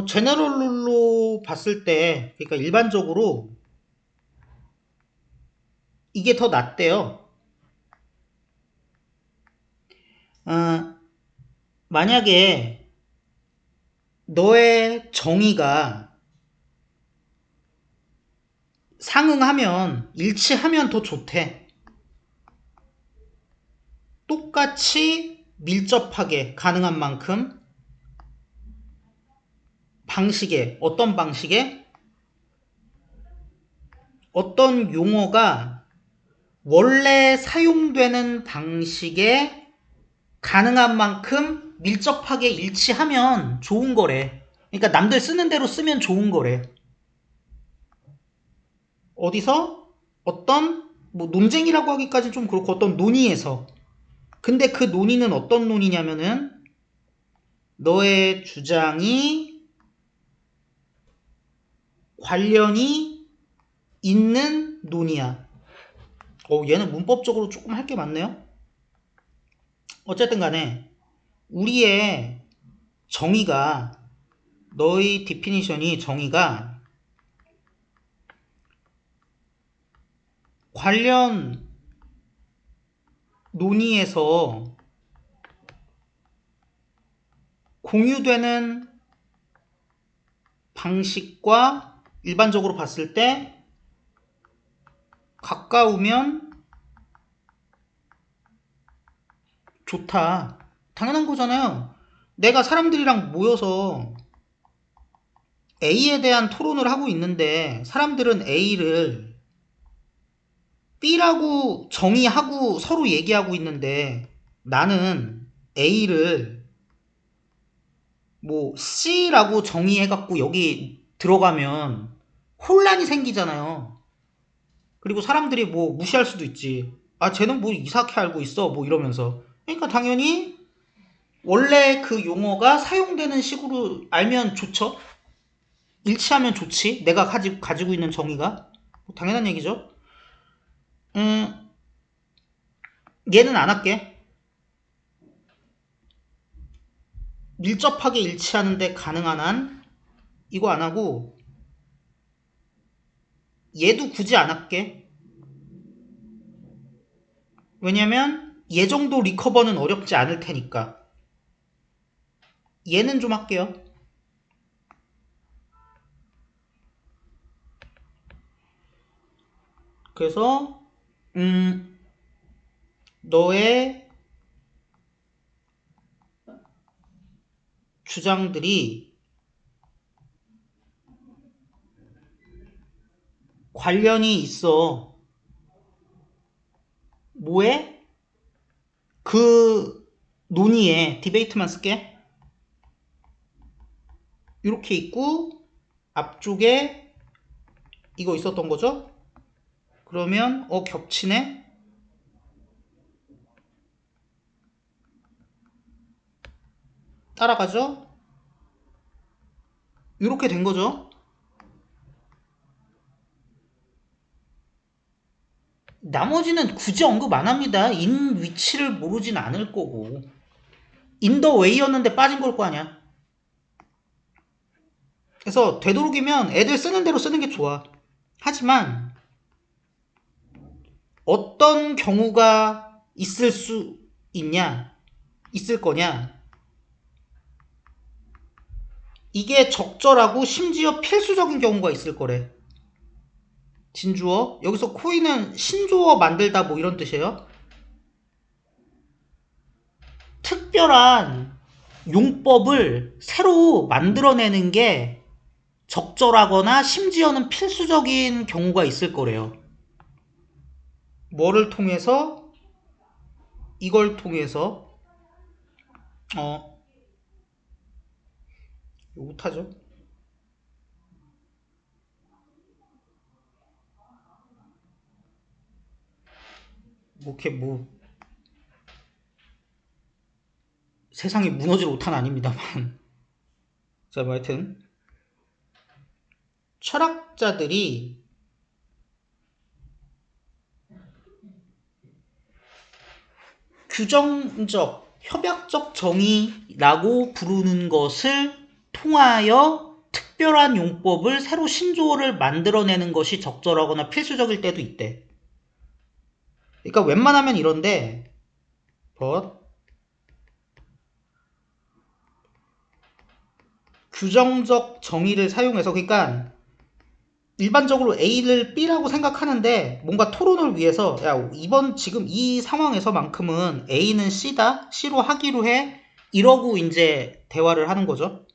제너럴 룰로 봤을 때, 그러니까 일반적으로 이게 더 낫대요. 어, 만약에 너의 정의가 상응하면, 일치하면 더 좋대. 똑같이 밀접하게 가능한 만큼 방식에, 어떤 방식에? 어떤 용어가 원래 사용되는 방식에 가능한 만큼 밀접하게 일치하면 좋은 거래. 그러니까 남들 쓰는 대로 쓰면 좋은 거래. 어디서? 어떤 뭐 논쟁이라고 하기까지 좀 그렇고 어떤 논의에서. 근데 그 논의는 어떤 논의냐면은 너의 주장이 관련이 있는 논의야. 얘는 문법적으로 조금 할 게 많네요. 어쨌든 간에 우리의 정의가, 너의 디피니션이, 정의가 관련 논의에서 공유되는 방식과 일반적으로 봤을 때 가까우면 좋다. 당연한 거잖아요. 내가 사람들이랑 모여서 A에 대한 토론을 하고 있는데 사람들은 A를 B라고 정의하고 서로 얘기하고 있는데 나는 A를 뭐 C라고 정의해갖고 여기 들어가면 혼란이 생기잖아요. 그리고 사람들이 뭐 무시할 수도 있지. 아, 쟤는 뭐 이상하게 알고 있어. 뭐 이러면서. 그러니까 당연히 원래 그 용어가 사용되는 식으로 알면 좋죠. 일치하면 좋지. 내가 가지고 있는 정의가. 뭐 당연한 얘기죠. 음, 얘는 안 할게. 밀접하게 일치하는데 가능한 한 이거 안 하고 얘도 굳이 안 할게. 왜냐면 얘 정도 리커버는 어렵지 않을 테니까. 얘는 좀 할게요. 그래서 너의 주장들이 관련이 있어. 뭐에? 그 논의에, 디베이트만 쓸게. 이렇게 있고 앞쪽에 이거 있었던 거죠? 그러면 겹치네? 따라가죠? 이렇게 된 거죠? 나머지는 굳이 언급 안 합니다. 인 위치를 모르진 않을 거고. 인더 웨이였는데 빠진 걸 거 아니야. 그래서 되도록이면 애들 쓰는 대로 쓰는 게 좋아. 하지만 어떤 경우가 있을 수 있냐? 있을 거냐? 이게 적절하고 심지어 필수적인 경우가 있을 거래. 진주어? 여기서 코인은 신조어 만들다 뭐 이런 뜻이에요. 특별한 용법을 새로 만들어내는 게 적절하거나 심지어는 필수적인 경우가 있을 거래요. 뭐를 통해서? 이걸 통해서 못하죠. 뭐 이렇게 뭐 세상이 무너질 오타는 아닙니다만. 자, 뭐 하여튼 철학자들이 규정적, 협약적 정의라고 부르는 것을 통하여 특별한 용법을 새로 신조어를 만들어내는 것이 적절하거나 필수적일 때도 있대. 그러니까 웬만하면 이런데 but 규정적 정의를 사용해서, 그러니까 일반적으로 A를 B라고 생각하는데 뭔가 토론을 위해서 야, 이번 지금 이 상황에서만큼은 A는 C다, C로 하기로 해, 이러고 이제 대화를 하는 거죠.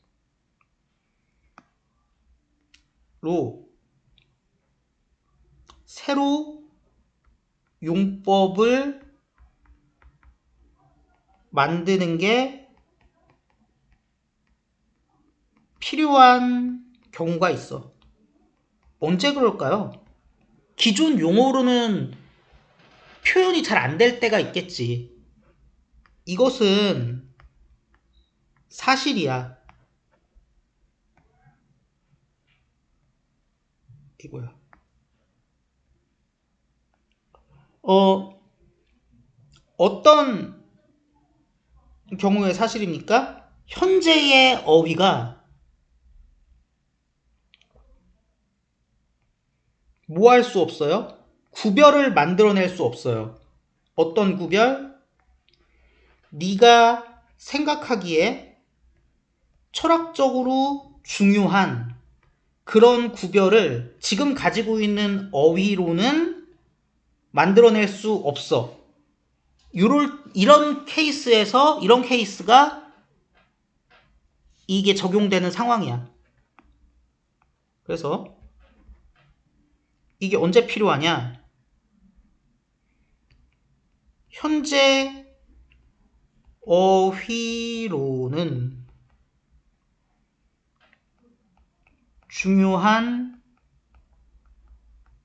로 새로 용법을 만드는 게 필요한 경우가 있어. 언제 그럴까요? 기존 용어로는 표현이 잘 안 될 때가 있겠지. 이것은 사실이야. 이거야. 어떤 경우의 사실입니까? 현재의 어휘가 뭐 할 수 없어요? 구별을 만들어낼 수 없어요. 어떤 구별? 네가 생각하기에 철학적으로 중요한 그런 구별을 지금 가지고 있는 어휘로는 만들어낼 수 없어. 이런 케이스에서 이런 케이스가 이게 적용되는 상황이야. 그래서 이게 언제 필요하냐? 현재 어휘로는 중요한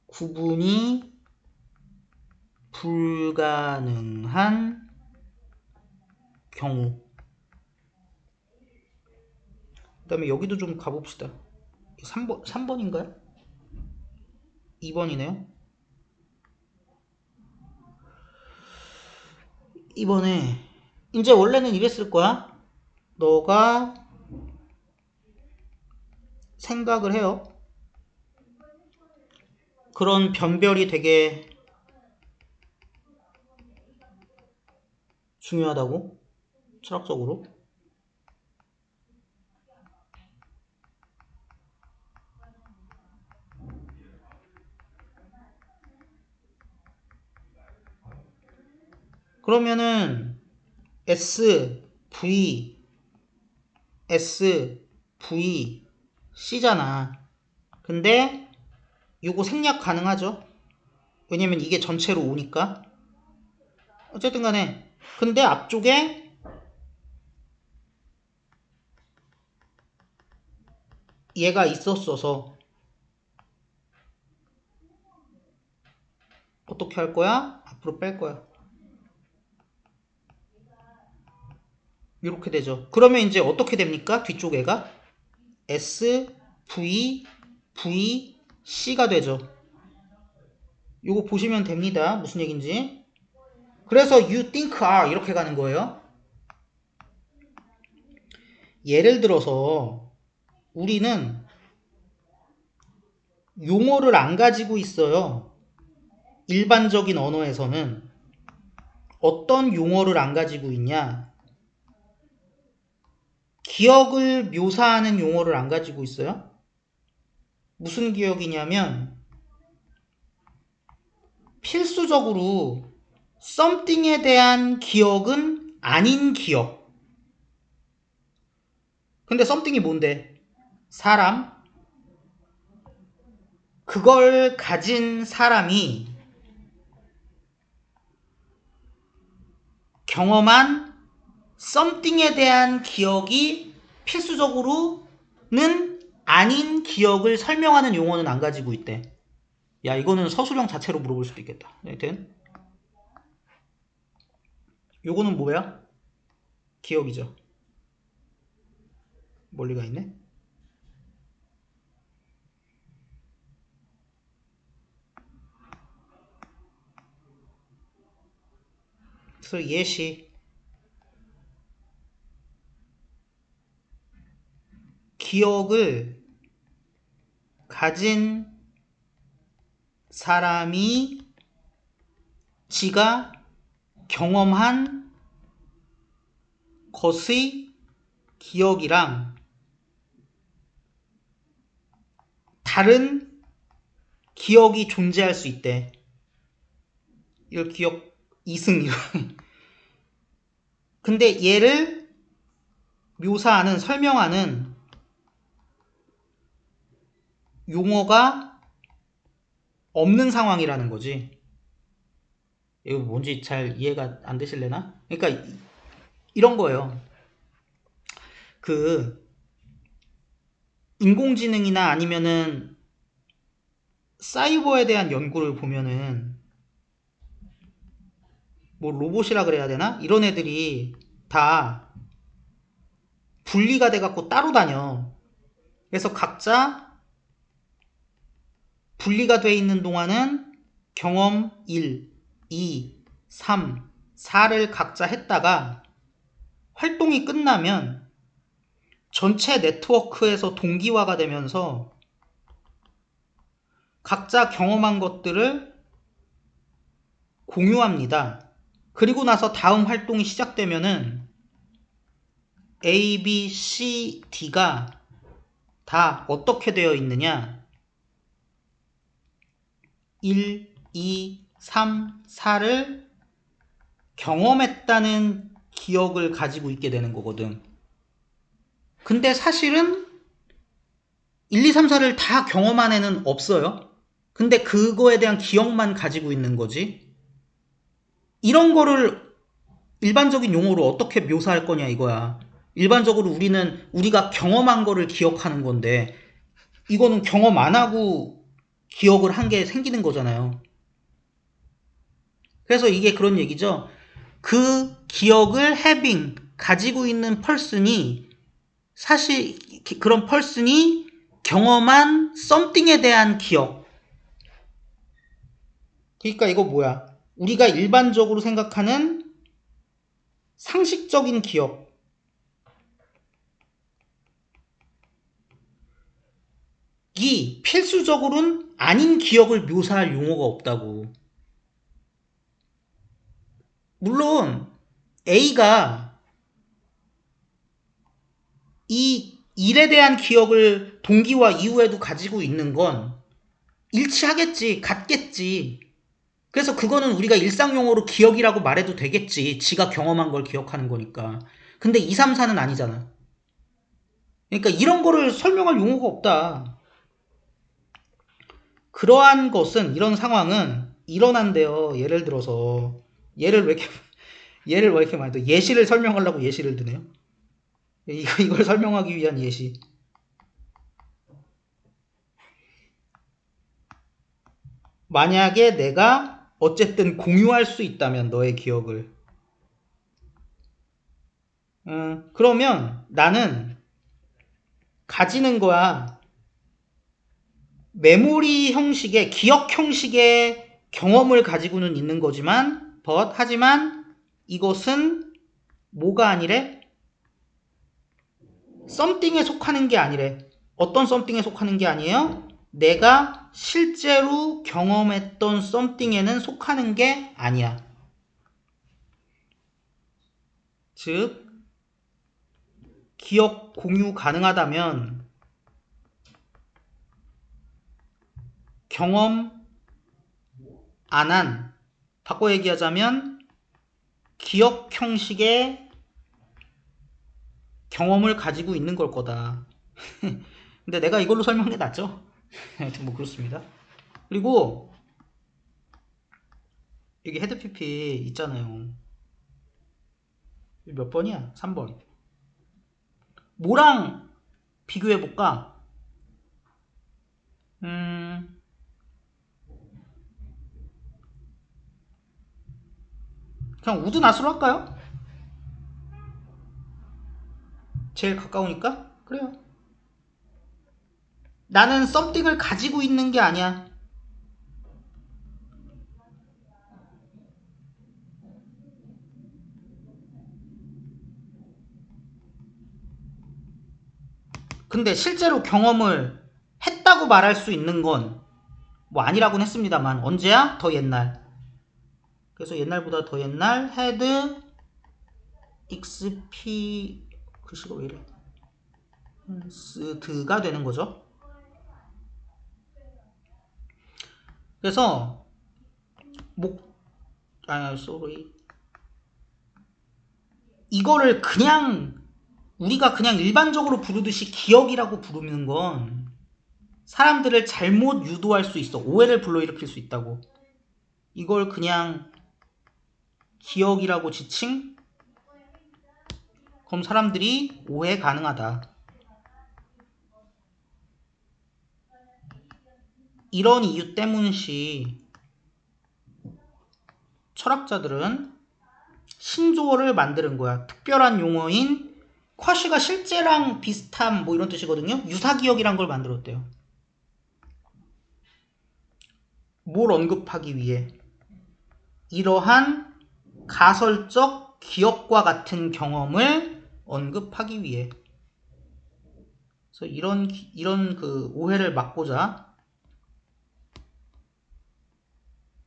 구분이 불가능한 경우. 그 다음에 여기도 좀 가봅시다. 3번인가요? 2번이네요. 이번에 이제 원래는 이랬을 거야. 너가 생각을 해요. 그런 변별이 되게 중요하다고, 철학적으로. 그러면은 S, V, S, V, C잖아. 근데 요거 생략 가능하죠? 왜냐면 이게 전체로 오니까. 어쨌든 간에 근데 앞쪽에 얘가 있었어서 어떻게 할 거야? 앞으로 뺄 거야. 이렇게 되죠. 그러면 이제 어떻게 됩니까? 뒤쪽 애가 S, V, V, C가 되죠. 요거 보시면 됩니다. 무슨 얘기인지. 그래서 you think are 이렇게 가는 거예요. 예를 들어서 우리는 용어를 안 가지고 있어요. 일반적인 언어에서는 어떤 용어를 안 가지고 있냐? 기억을 묘사하는 용어를 안 가지고 있어요. 무슨 기억이냐면 필수적으로 something에 대한 기억은 아닌 기억. 근데 something이 뭔데? 사람. 그걸 가진 사람이 경험한 something에 대한 기억이 필수적으로는 아닌 기억을 설명하는 용어는 안 가지고 있대. 야, 이거는 서술형 자체로 물어볼 수도 있겠다. 하여튼 요거는 뭐야? 기억이죠. 멀리가 있네. 그래서 예시 기억을 가진 사람이 지가 경험한 것의 기억이랑 다른 기억이 존재할 수 있대. 이걸 기억 이승. 근데 얘를 묘사하는, 설명하는 용어가 없는 상황이라는 거지. 이거 뭔지 잘 이해가 안 되실래나? 그러니까 이런 거예요. 그 인공지능이나 아니면은 사이버에 대한 연구를 보면은 뭐 로봇이라 그래야 되나? 이런 애들이 다 분리가 돼갖고 따로 다녀. 그래서 각자 분리가 돼 있는 동안은 경험 1, 2, 3, 4를 각자 했다가 활동이 끝나면 전체 네트워크에서 동기화가 되면서 각자 경험한 것들을 공유합니다. 그리고 나서 다음 활동이 시작되면은 A, B, C, D가 다 어떻게 되어 있느냐? 1, 2, 3, 4를 경험했다는 기억을 가지고 있게 되는 거거든. 근데 사실은 1, 2, 3, 4를 다 경험한 애는 없어요. 근데 그거에 대한 기억만 가지고 있는 거지. 이런 거를 일반적인 용어로 어떻게 묘사할 거냐 이거야. 일반적으로 우리가 경험한 거를 기억하는 건데 이거는 경험 안 하고 기억을 한 게 생기는 거잖아요. 그래서 이게 그런 얘기죠. 그 기억을 가지고 있는 person이 사실 그런 person이 경험한 something에 대한 기억. 그러니까 이거 뭐야? 우리가 일반적으로 생각하는 상식적인 기억이 필수적으로는 아닌 기억을 묘사할 용어가 없다고. 물론 A가 이 일에 대한 기억을 동기와 이후에도 가지고 있는 건 일치하겠지, 같겠지. 그래서 그거는 우리가 일상용어로 기억이라고 말해도 되겠지. 지가 경험한 걸 기억하는 거니까. 근데 2, 3, 4는 아니잖아. 그러니까 이런 거를 설명할 용어가 없다. 그러한 것은, 이런 상황은 일어난대요. 예를 들어서 예를 왜 이렇게 예를 왜 이렇게 많이 들? 예시를 설명하려고 예시를 드네요. 이걸 설명하기 위한 예시. 만약에 내가 어쨌든 공유할 수 있다면 너의 기억을 그러면 나는 가지는 거야. 메모리 형식의, 기억 형식의 경험을 가지고는 있는 거지만 하지만 이것은 뭐가 아니래? 썸띵에 속하는 게 아니래. 어떤 썸띵에 속하는 게 아니에요? 내가 실제로 경험했던 썸띵에는 속하는 게 아니야. 즉 기억 공유 가능하다면 경험 안 한, 바꿔 얘기하자면 기억 형식의 경험을 가지고 있는 걸 거다. 근데 내가 이걸로 설명해 놨죠. 하여튼 뭐 그렇습니다. 그리고 여기 헤드 PP 있잖아요. 몇 번이야? 3번. 뭐랑 비교해 볼까? 그냥 우드낫으로 할까요? 제일 가까우니까? 그래요. 나는 썸띵을 가지고 있는 게 아니야. 근데 실제로 경험을 했다고 말할 수 있는 건 뭐 아니라고는 했습니다만 언제야? 더 옛날. 그래서 옛날보다 더 옛날 had XP 글씨가 왜 이래? 스드가 되는 거죠. 그래서 sorry. 이거를 그냥 우리가 그냥 일반적으로 부르듯이 기억이라고 부르는 건 사람들을 잘못 유도할 수 있어. 오해를 불러일으킬 수 있다고. 이걸 그냥 기억이라고 지칭? 그럼 사람들이 오해 가능하다. 이런 이유 때문이지 철학자들은 신조어를 만드는 거야. 특별한 용어인 쿼시가 실제랑 비슷한 뭐 이런 뜻이거든요. 유사기억이란 걸 만들었대요. 뭘 언급하기 위해? 이러한 가설적 기억과 같은 경험을 언급하기 위해. 그래서 이런 그 오해를 막고자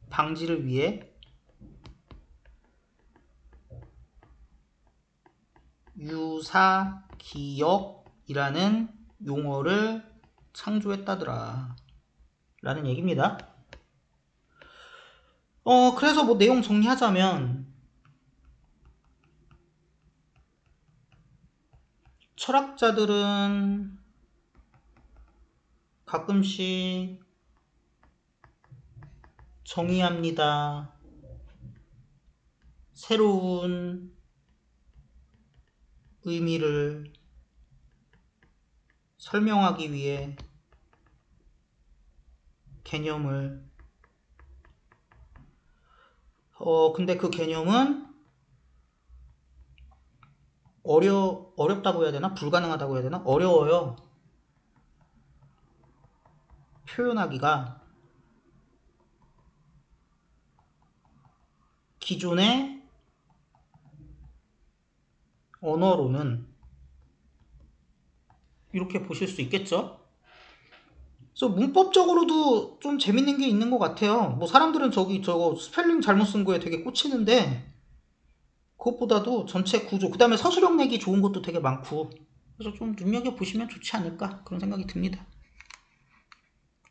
방지를 위해 유사기억이라는 용어를 창조했다더라 라는 얘기입니다. 그래서 뭐 내용 정리하자면 철학자들은 가끔씩 정의합니다. 새로운 의미를 설명하기 위해 개념을 근데 그 개념은 어렵다고 해야 되나? 불가능하다고 해야 되나? 어려워요. 표현하기가 기존의 언어로는 이렇게 보실 수 있겠죠? 그래서 문법적으로도 좀 재밌는 게 있는 것 같아요. 뭐 사람들은 저거 스펠링 잘못 쓴 거에 되게 꽂히는데 그것보다도 전체 구조, 그 다음에 서술형 내기 좋은 것도 되게 많고 그래서 좀 눈여겨보시면 좋지 않을까 그런 생각이 듭니다.